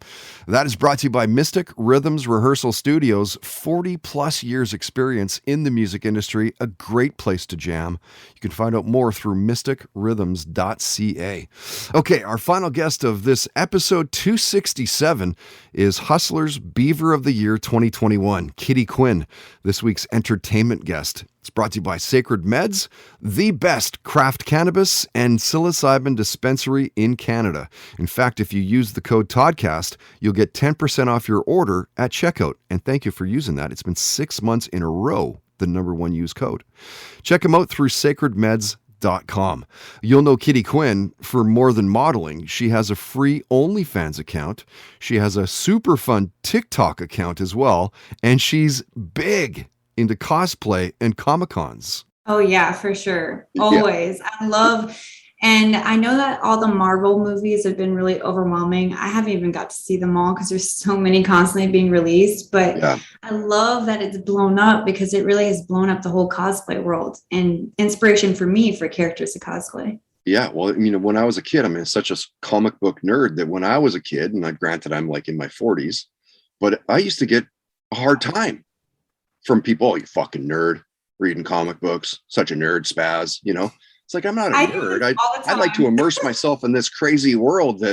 That is brought to you by Mystic Rhythms Rehearsal Studios. 40 plus years experience in the music industry, a great place to jam. You can find out more through mysticrhythms.ca. Okay, our final guest of this episode 267 is Hustler's Beaver of the Year 2021, Kitty Quinn, this week's entertainment guest. It's brought to you by Sacred Meds, the best craft cannabis and psilocybin dispensary in Canada. In fact, if you use the code TODCAST, you'll get 10% off your order at checkout. And thank you for using that. It's been 6 months in a row, the #1 used code. Check them out through sacredmeds.com. You'll know Kitty Quinn for more than modeling. She has a free OnlyFans account. She has a super fun TikTok account as well. And she's big into cosplay and Comic-Cons. Oh yeah, for sure. Always. Yeah. I love, and I know that all the Marvel movies have been really overwhelming. I haven't even got to see them all because there's so many constantly being released, but yeah. I love that it's blown up because it really has blown up the whole cosplay world and inspiration for me for characters to cosplay. Yeah, well, when I was a kid, such a comic book nerd that when I was a kid, and granted I'm like in my 40s, but I used to get a hard time from people, "Oh, you fucking nerd, reading comic books, such a nerd spaz," It's like, I'm not a nerd. I'd like to immerse myself in this crazy world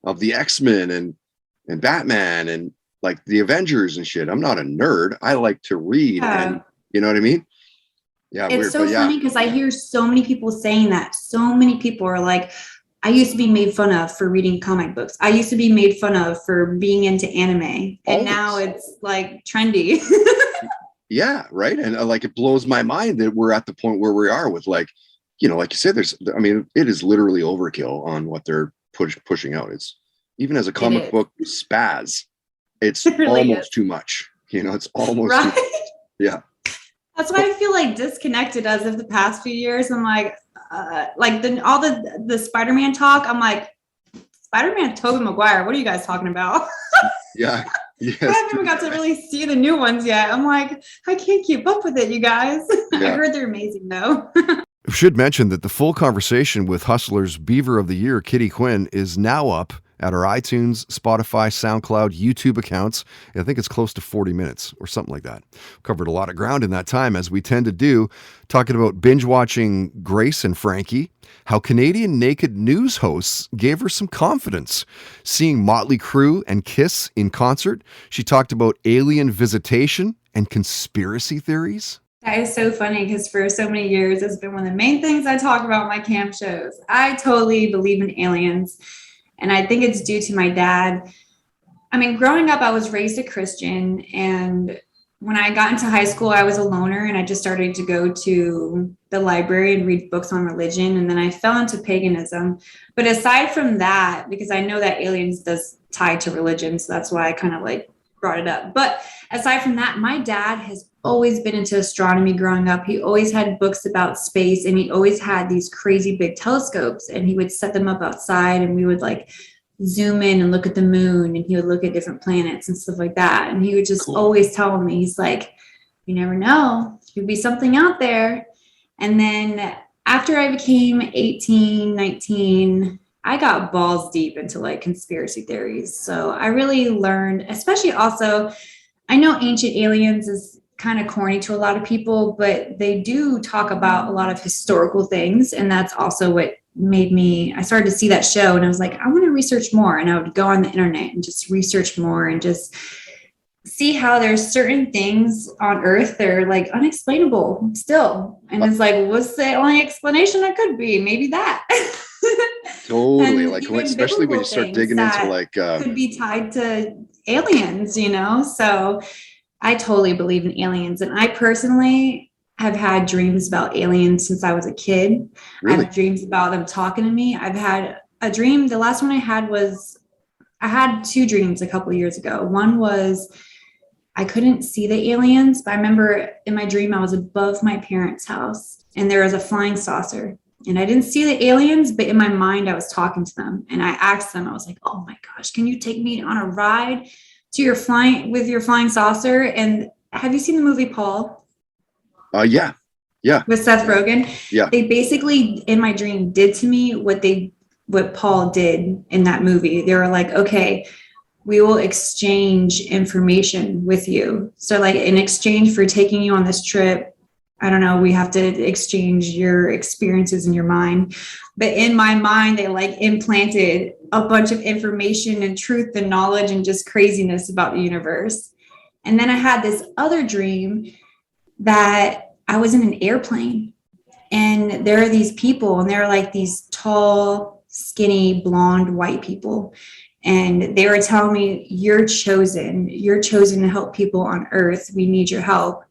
of the X-Men and Batman and like the Avengers and shit. I'm not a nerd. I like to read, and you know what I mean? Yeah, it's weird, so funny because I hear so many people saying that. So many people are like, I used to be made fun of for reading comic books. I used to be made fun of for being into anime, and now it's like trendy. Yeah, right. And it blows my mind that we're at the point where we are with like you said, it is literally overkill on what they're pushing out. It's even as a comic book spaz, it's it really almost too much. It's almost right. Too much. Yeah. That's why I feel like disconnected as of the past few years. I'm like all the Spider-Man talk. I'm like, Spider-Man, Tobey Maguire. What are you guys talking about? Yeah. Yes. I haven't even got to really see the new ones yet. I'm like, I can't keep up with it, you guys. Yeah. I heard they're amazing, though. I should mention that the full conversation with Hustler's Beaver of the Year, Kitty Quinn, is now up at our iTunes, Spotify, SoundCloud, YouTube accounts. I think it's close to 40 minutes or something like that. Covered a lot of ground in that time, as we tend to do, talking about binge watching Grace and Frankie, how Canadian naked news hosts gave her some confidence, seeing Motley Crue and Kiss in concert. She talked about alien visitation and conspiracy theories. That is so funny because for so many years, it's been one of the main things I talk about in my camp shows. I totally believe in aliens. And I think it's due to my dad. Growing up, I was raised a Christian. And when I got into high school, I was a loner and I just started to go to the library and read books on religion. And then I fell into paganism. But aside from that, because I know that aliens does tie to religion, so that's why I kind of brought it up. But aside from that, my dad has always been into astronomy growing up. He always had books about space and he always had these crazy big telescopes and he would set them up outside and we would zoom in and look at the moon and he would look at different planets and stuff like that. And he would just always tell me, he's like, you never know, there could be something out there. And then after I became 18, 19, I got balls deep into conspiracy theories. So I really learned, especially also, I know Ancient Aliens is kind of corny to a lot of people, but they do talk about a lot of historical things. And that's also what I started to see that show and I was like, I want to research more. And I would go on the internet and just research more and just see how there's certain things on Earth that are unexplainable still. And it's what's the only explanation that could be? Maybe that. Totally. Especially when you start digging into could be tied to aliens, So I totally believe in aliens. And I personally have had dreams about aliens since I was a kid. Really? I have dreams about them talking to me. I've had a dream. The last one I had 2 dreams a couple of years ago. One was I couldn't see the aliens, but I remember in my dream I was above my parents' house and there was a flying saucer. and I didn't see the aliens, but in my mind, I was talking to them, and I asked them, I was like, oh my gosh, can you take me on a ride to your flying saucer? And have you seen the movie Paul? Yeah. With Seth Rogen? Yeah. They basically, in my dream, did to me what Paul did in that movie. They were like, okay, we will exchange information with you. So like in exchange for taking you on this trip, I don't know, we have to exchange your experiences in your mind. But in my mind, they like implanted a bunch of information and truth and knowledge and just craziness about the universe. And then I had this other dream that I was in an airplane, and there are these people, and they're like these tall, skinny, blonde, white people. And they were telling me, you're chosen to help people on Earth. We need your help.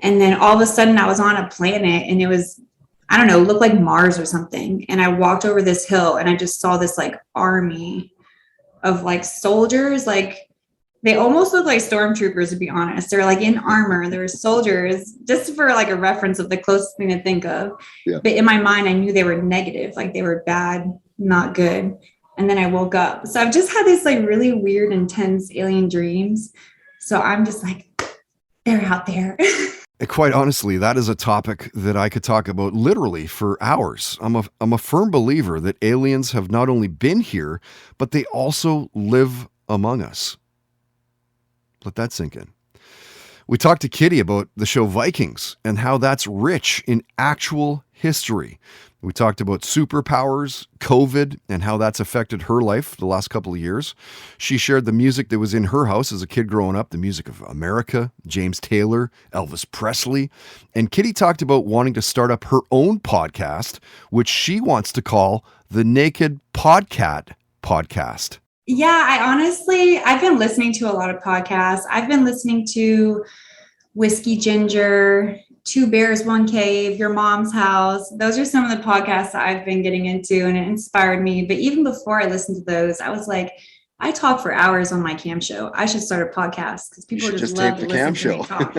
And then all of a sudden I was on a planet, and it was, I don't know, looked like Mars or something. And I walked over this hill, and I just saw this like army of like soldiers. Like they almost look like stormtroopers, to be honest. They're like in armor. They were soldiers, just for like a reference of the closest thing to think of. Yeah. But in my mind, I knew they were negative, like they were bad, not good. And then I woke up. So I've just had this like really weird, intense alien dreams. So I'm just like, they're out there. Quite honestly, that is a topic that I could talk about literally for hours. I'm a firm believer that aliens have not only been here, but they also live among us. Let that sink in. We talked to Kitty about the show Vikings and how that's rich in actual history. We talked about superpowers, COVID, and how that's affected her life the last couple of years. She shared the music that was in her house as a kid growing up, the music of America, James Taylor, Elvis Presley. And Kitty talked about wanting to start up her own podcast, which she wants to call the Naked Podcat Podcast. Yeah, I've been listening to a lot of podcasts. I've been listening to Whiskey Ginger, Two Bears, One Cave, Your Mom's House. Those are some of the podcasts that I've been getting into, and it inspired me. But even before I listened to those, I was like, I talk for hours on my cam show. I should start a podcast because people just love to listen to me talk.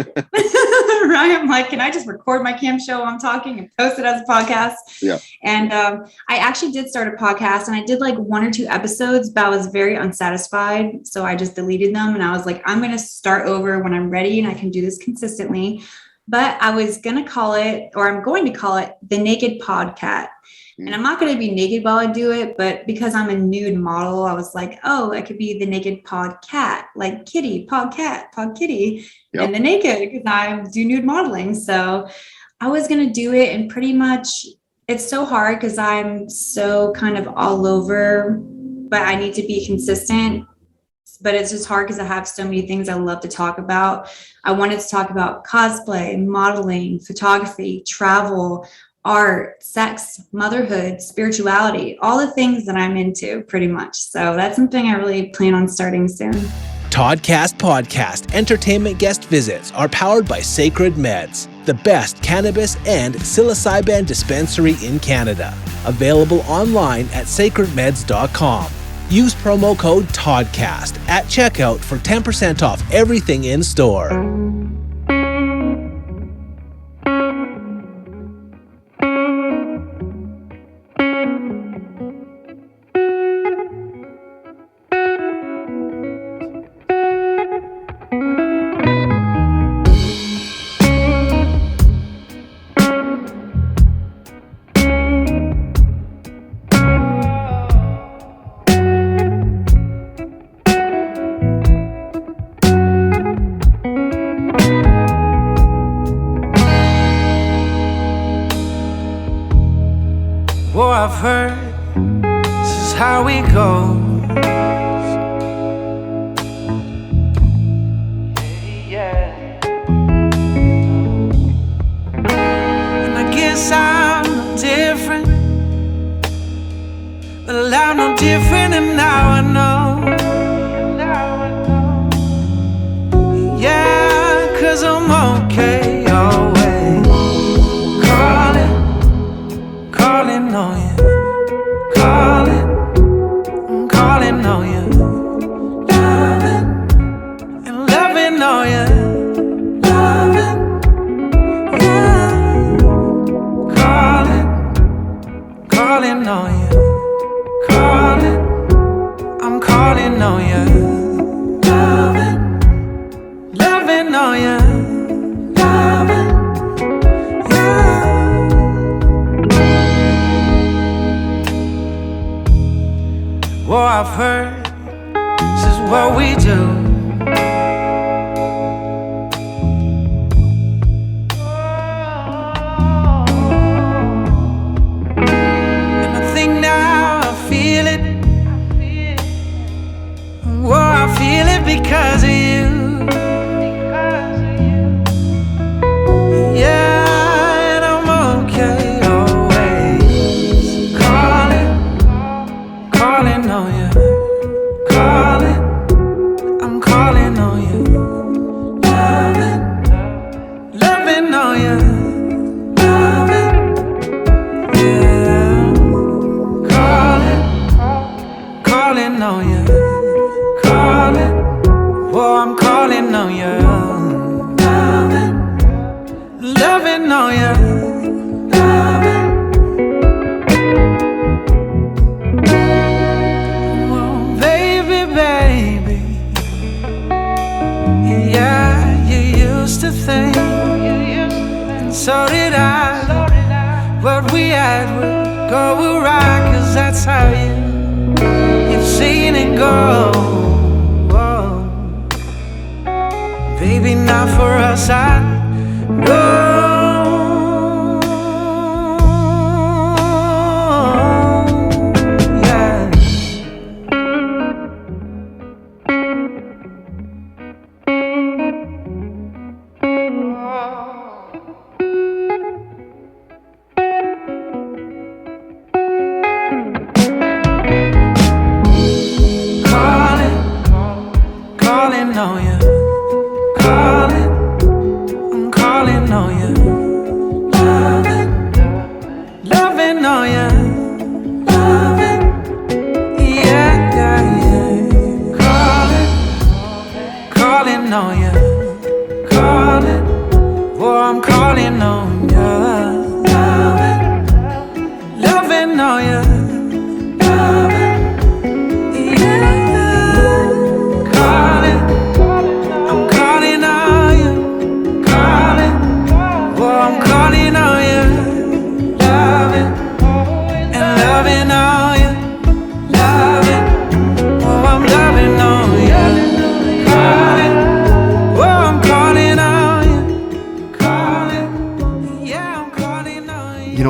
Right? I'm like, can I just record my cam show while I'm talking and post it as a podcast? Yeah. And I actually did start a podcast, and I did like 1 or 2 episodes, but I was very unsatisfied. So I just deleted them, and I was like, I'm going to start over when I'm ready and I can do this consistently. But I was going to call it, or I'm going to call it, the Naked Podcat. And I'm not going to be naked while I do it, but because I'm a nude model, I was like, oh, I could be the Naked Podcat, like kitty, podcat, pod kitty, and the naked, because I do nude modeling. So I was going to do it, and pretty much it's so hard because I'm so kind of all over, but I need to be consistent. But it's just hard because I have so many things I love to talk about. I wanted to talk about cosplay, modeling, photography, travel, art, sex, motherhood, spirituality, all the things that I'm into pretty much. So that's something I really plan on starting soon. Toddcast Podcast entertainment guest visits are powered by Sacred Meds, the best cannabis and psilocybin dispensary in Canada. Available online at sacredmeds.com. Use promo code TODCAST at checkout for 10% off everything in store. Oh, I've heard this is how it goes. And I guess I'm no different, but I'm no different, and now I know. Yeah, 'cause I'm okay always. Calling on you, calling on you, loving and loving on you, loving, yeah, calling on you, calling. I'm calling on you, loving, loving on you, loving, yeah. Well, I've heard this is what we do. And I think now I feel it. Well, I feel it because of you. Yeah, and I'm okay always. Calling on you. I'm calling on you. Loving on you. Yeah. Calling on you. Well, I'm calling on you, loving on you, well, baby, yeah, you used to think, and so did I, what we had would go right, 'cause that's how you've seen it go. Baby, not for us, I know. Yeah. Calling on you. I'm calling on you, loving on you, yeah. Calling on you, well, I'm calling on you, loving on you.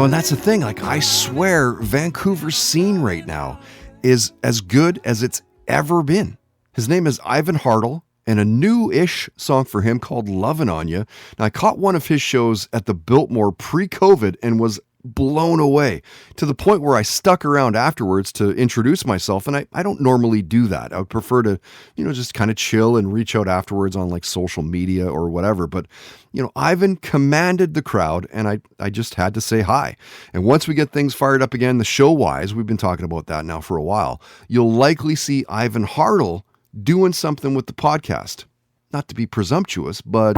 And that's the thing. Like, I swear Vancouver's scene right now is as good as it's ever been. His name is Ivan Hartle, and a new-ish song for him called Lovin' On You. Now, I caught one of his shows at the Biltmore pre-COVID and was blown away to the point where I stuck around afterwards to introduce myself. And I don't normally do that. I would prefer to, just kind of chill and reach out afterwards on like social media or whatever. But, Ivan commanded the crowd, and I just had to say hi. And once we get things fired up again, the show-wise, we've been talking about that now for a while, you'll likely see Ivan Hartle doing something with the podcast. Not to be presumptuous, but...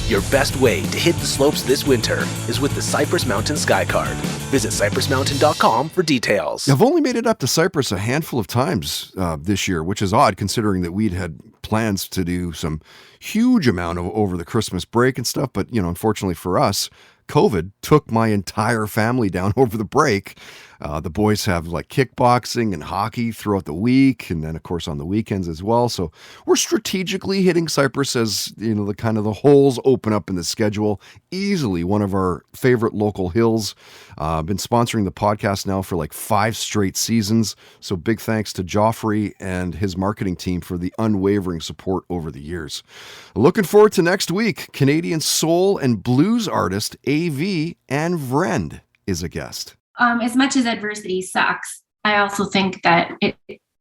Your best way to hit the slopes this winter is with the Cypress Mountain Sky Card. Visit cypressmountain.com for details. I've only made it up to Cypress a handful of times this year, which is odd considering that we'd had plans to do some huge amount of over the Christmas break and stuff. But, unfortunately for us, COVID took my entire family down over the break. The boys have like kickboxing and hockey throughout the week, and then of course on the weekends as well. So we're strategically hitting Cypress as the kind of the holes open up in the schedule. Easily one of our favorite local hills. Been sponsoring the podcast now for like 5 straight seasons. So big thanks to Joffrey and his marketing team for the unwavering support over the years. Looking forward to next week. Canadian soul and blues artist AV and Vrend is a guest. As much as adversity sucks, I also think that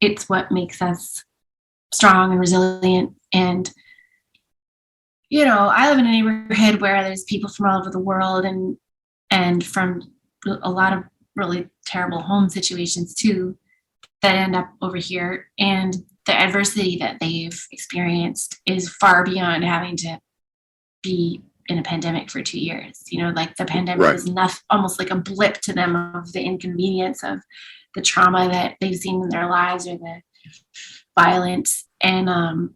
it's what makes us strong and resilient. And, I live in a neighborhood where there's people from all over the world and from a lot of really terrible home situations too that end up over here. And the adversity that they've experienced is far beyond having to be in a pandemic for 2 years. Like the pandemic was enough, almost like a blip to them of the inconvenience of the trauma that they've seen in their lives or the violence. And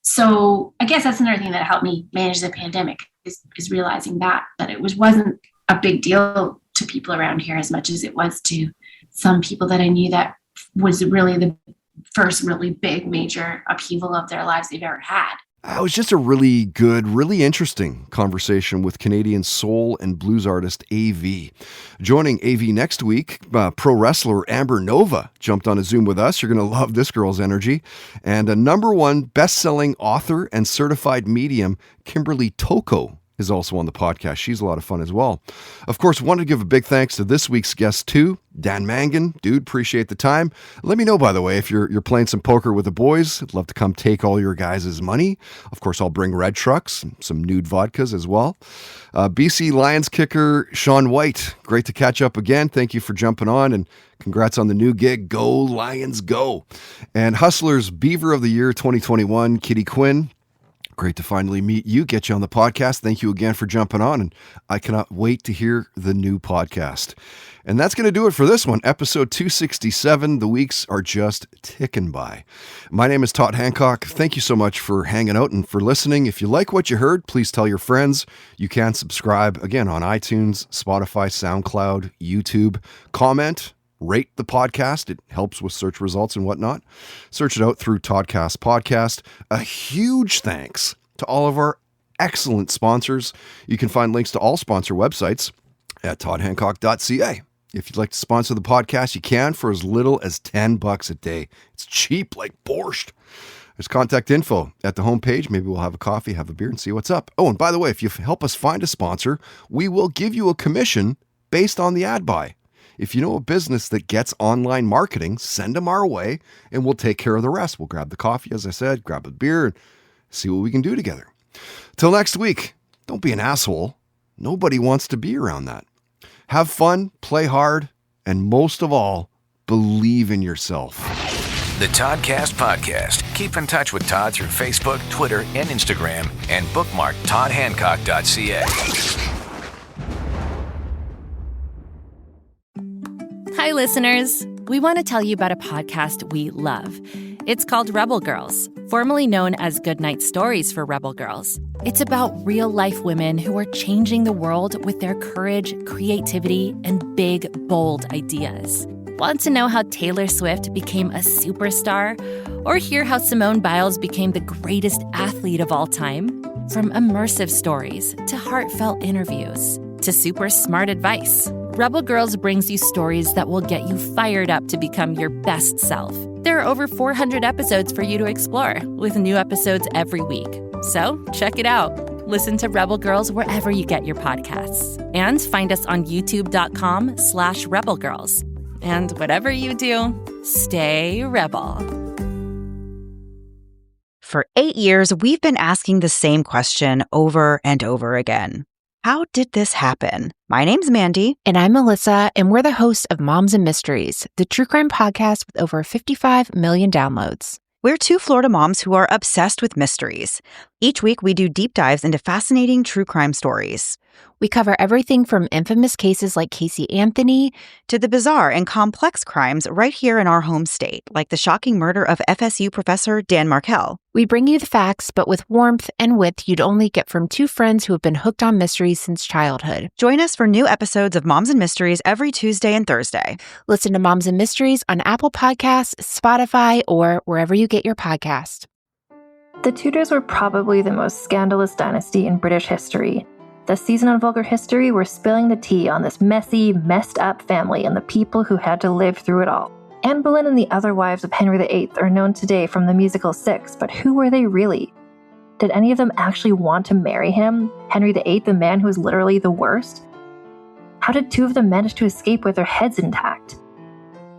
so I guess that's another thing that helped me manage the pandemic is realizing that it wasn't a big deal to people around here as much as it was to some people that I knew. That was really the first really big major upheaval of their lives they've ever had. It was just a really good, really interesting conversation with Canadian soul and blues artist AV. Joining AV next week, pro wrestler Amber Nova jumped on a Zoom with us. You're going to love this girl's energy. And a #1 best-selling author and certified medium, Kimberly Toko, is also on the podcast. She's a lot of fun as well. Of course, wanted to give a big thanks to this week's guest too, Dan Mangan. Dude, appreciate the time. Let me know, by the way, if you're playing some poker with the boys. I'd love to come take all your guys' money. Of course, I'll bring red trucks and some nude vodkas as well. BC Lions kicker Sean Whyte, great to catch up again. Thank you for jumping on, and congrats on the new gig. Go Lions, go. And Hustlers Beaver of the Year 2021, Kitty Quinn. Great to finally meet you, get you on the podcast. Thank you again for jumping on, and I cannot wait to hear the new podcast. And that's going to do it for this one, episode 267. The weeks are just ticking by. My name is Todd Hancock. Thank you so much for hanging out and for listening. If you like what you heard, please tell your friends. You can subscribe, again, on iTunes, Spotify, SoundCloud, YouTube. Comment, rate the podcast. It helps with search results and whatnot. Search it out through Toddcast Podcast. A huge thanks to all of our excellent sponsors. You can find links to all sponsor websites at toddhancock.ca. If you'd like to sponsor the podcast, you can for as little as $10 a day. It's cheap like borscht. There's contact info at the homepage. Maybe we'll have a coffee, have a beer, and see what's up. Oh, and by the way, if you help us find a sponsor, we will give you a commission based on the ad buy. If you know a business that gets online marketing, send them our way, and we'll take care of the rest. We'll grab the coffee, as I said, grab a beer, and see what we can do together. Till next week, don't be an asshole. Nobody wants to be around that. Have fun, play hard, and most of all, believe in yourself. The Toddcast Podcast. Keep in touch with Todd through Facebook, Twitter, and Instagram, and bookmark toddhancock.ca. Hi, listeners. We want to tell you about a podcast we love. It's called Rebel Girls, formerly known as Goodnight Stories for Rebel Girls. It's about real-life women who are changing the world with their courage, creativity, and big, bold ideas. Want to know how Taylor Swift became a superstar? Or hear how Simone Biles became the greatest athlete of all time? From immersive stories to heartfelt interviews to super smart advice, Rebel Girls brings you stories that will get you fired up to become your best self. There are over 400 episodes for you to explore, with new episodes every week. So check it out. Listen to Rebel Girls wherever you get your podcasts. And find us on youtube.com/rebelgirls. And whatever you do, stay rebel. For 8 years, we've been asking the same question over and over again. How did this happen? My name's Mandy. And I'm Melissa, and we're the hosts of Moms and Mysteries, the true crime podcast with over 55 million downloads. We're two Florida moms who are obsessed with mysteries. Each week, we do deep dives into fascinating true crime stories. We cover everything from infamous cases like Casey Anthony to the bizarre and complex crimes right here in our home state, like the shocking murder of FSU professor Dan Markell. We bring you the facts, but with warmth and wit you'd only get from two friends who have been hooked on mysteries since childhood. Join us for new episodes of Moms and Mysteries every Tuesday and Thursday. Listen to Moms and Mysteries on Apple Podcasts, Spotify, or wherever you get your podcast. The Tudors were probably the most scandalous dynasty in British history. This season on Vulgar History, we're spilling the tea on this messy, messed up family and the people who had to live through it all. Anne Boleyn and the other wives of Henry VIII are known today from the musical Six, but who were they really? Did any of them actually want to marry him? Henry VIII, the man who was literally the worst? How did two of them manage to escape with their heads intact?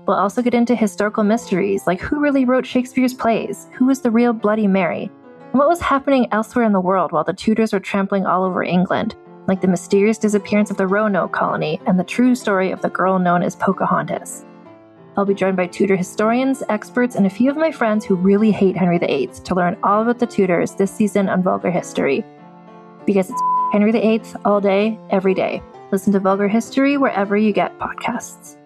We'll also get into historical mysteries, like who really wrote Shakespeare's plays? Who was the real Bloody Mary? And what was happening elsewhere in the world while the Tudors were trampling all over England, like the mysterious disappearance of the Roanoke colony and the true story of the girl known as Pocahontas. I'll be joined by Tudor historians, experts, and a few of my friends who really hate Henry VIII to learn all about the Tudors this season on Vulgar History. because it's Henry VIII all day, every day. Listen to Vulgar History wherever you get podcasts.